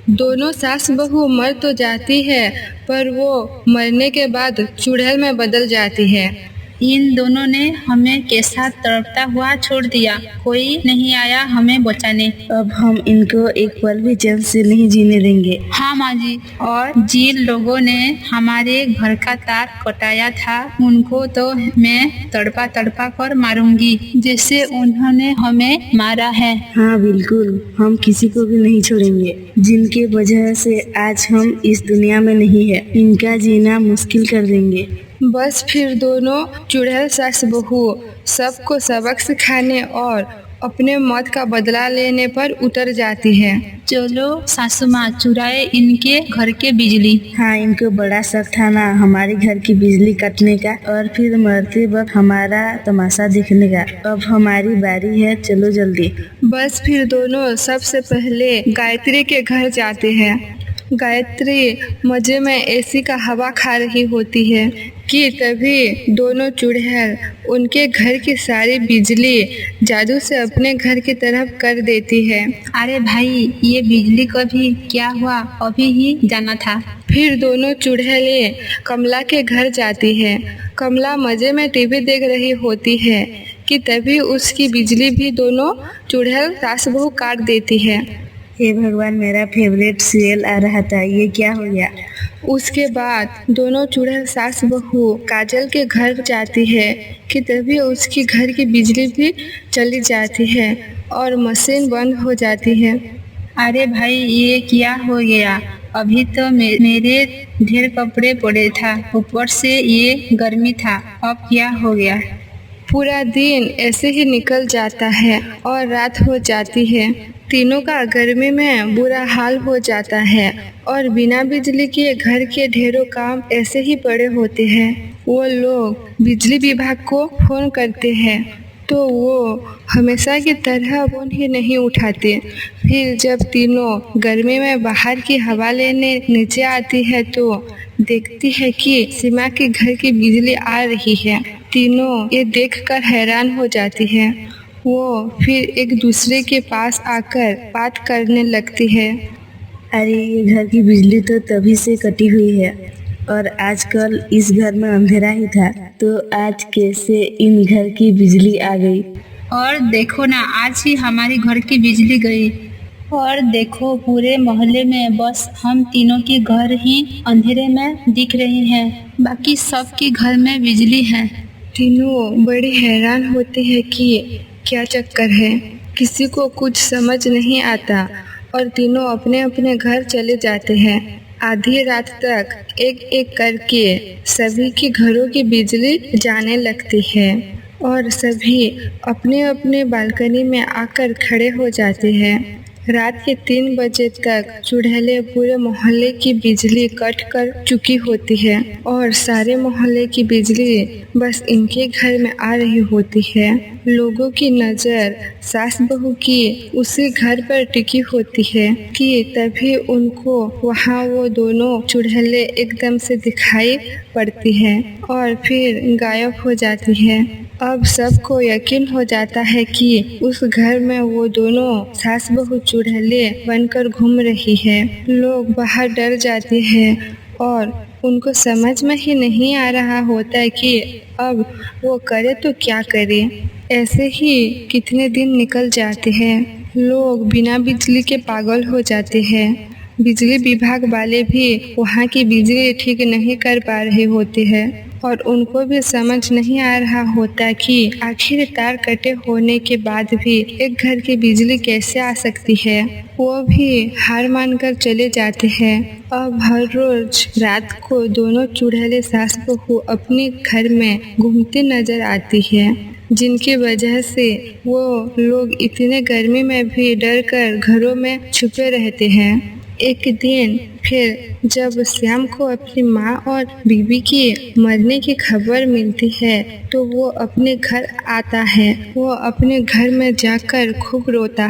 दोनों सास बहू मर तो जाती है, पर वो मरने के बाद चुड़ैल में बदल जाती है। इन दोनों ने हमें कैसा तड़पता हुआ छोड़ दिया, कोई नहीं आया हमें बचाने। अब हम इनको एक पल भी चैन से नहीं जीने देंगे। हाँ माँ जी, और जिन लोगों ने हमारे घर का तार कटाया था उनको तो मैं तड़पा तड़पा कर मारूंगी, जैसे उन्होंने हमें मारा है। हाँ बिल्कुल, हम किसी को भी नहीं छोड़ेंगे। जिनके वजह से आज हम इस दुनिया में नहीं है, इनका जीना मुश्किल कर देंगे। बस फिर दोनों चुड़ैल सास बहू सबको सबक सिखाने और अपने मौत का बदला लेने पर उतर जाती है। चलो सासू माँ, चुराए इनके घर के बिजली। हाँ, इनको बड़ा शौक था ना हमारे घर की बिजली काटने का और फिर मरते वक्त हमारा तमाशा देखने का। अब हमारी बारी है, चलो जल्दी। बस फिर दोनों सबसे पहले गायत्री के घर जाते हैं। गायत्री मजे में एसी का हवा खा रही होती है कि तभी दोनों चुड़ैल उनके घर की सारी बिजली जादू से अपने घर की तरफ कर देती है। अरे भाई, ये बिजली को भी क्या हुआ, अभी ही जाना था। फिर दोनों चुड़ैलें कमला के घर जाती है। कमला मजे में टीवी देख रही होती है कि तभी उसकी बिजली भी दोनों चुड़ैल सास बहू काट देती है। हे भगवान, मेरा फेवरेट सीरियल आ रहा था, ये क्या हो गया। उसके बाद दोनों चुड़ैल सास बहू काजल के घर जाती है कि तभी उसकी घर की बिजली भी चली जाती है और मशीन बंद हो जाती है। अरे भाई, ये क्या हो गया, अभी तो मेरे ढेर कपड़े पड़े था, ऊपर से ये गर्मी था, अब क्या हो गया। पूरा दिन ऐसे ही निकल जाता है और रात हो जाती है। तीनों का गर्मी में बुरा हाल हो जाता है और बिना बिजली के घर के ढेरों काम ऐसे ही पड़े होते हैं। वो लोग बिजली विभाग को फोन करते हैं तो वो हमेशा की तरह फोन ही नहीं उठाते। फिर जब तीनों गर्मी में बाहर की हवा लेने नीचे आती है तो देखती है कि सीमा के घर की बिजली आ रही है। तीनों ये देखकर हैरान हो जाती है। वो फिर एक दूसरे के पास आकर बात करने लगती है। अरे, ये घर की बिजली तो तभी से कटी हुई है और आजकल इस घर में अंधेरा ही था, तो आज कैसे इन घर की बिजली आ गई। और देखो ना, आज ही हमारी घर की बिजली गई। और देखो, पूरे मोहल्ले में बस हम तीनों के घर ही अंधेरे में दिख रहे हैं, बाकी सबके घर में बिजली है। तीनों बड़ी हैरान होते हैं कि क्या चक्कर है, किसी को कुछ समझ नहीं आता और तीनों अपने अपने घर चले जाते हैं। आधी रात तक एक एक करके सभी के घरों की बिजली जाने लगती है और सभी अपने अपने बालकनी में आकर खड़े हो जाते हैं। रात के 3 बजे तक चुड़ैलें पूरे मोहल्ले की बिजली कट कर चुकी होती है और सारे मोहल्ले की बिजली बस इनके घर में आ रही होती है। लोगों की नज़र सास बहू की उसी घर पर टिकी होती है कि तभी उनको वहाँ वो दोनों चुड़ैलें एकदम से दिखाई पड़ती है और फिर गायब हो जाती है। अब सबको यकीन हो जाता है कि उस घर में वो दोनों सास बहू चुड़ैलें बनकर घूम रही है। लोग बाहर डर जाते हैं और उनको समझ में ही नहीं आ रहा होता है कि अब वो करे तो क्या करे। ऐसे ही कितने दिन निकल जाते हैं। लोग बिना बिजली के पागल हो जाते हैं। बिजली विभाग वाले भी वहाँ की बिजली ठीक नहीं कर पा रहे होते हैं और उनको भी समझ नहीं आ रहा होता कि आखिर तार कटे होने के बाद भी एक घर की बिजली कैसे आ सकती है। वो भी हार मानकर चले जाते हैं। अब हर रोज रात को दोनों चुड़ैलें सास बहू अपने घर में घूमती नजर आती है, जिनकी वजह से वो लोग इतने गर्मी में भी डर कर घरों में छुपे रहते हैं। एक दिन फिर जब श्याम को अपनी माँ और बीबी की मरने की खबर मिलती है तो वो अपने घर आता है। वो अपने घर में जाकर खूब रोता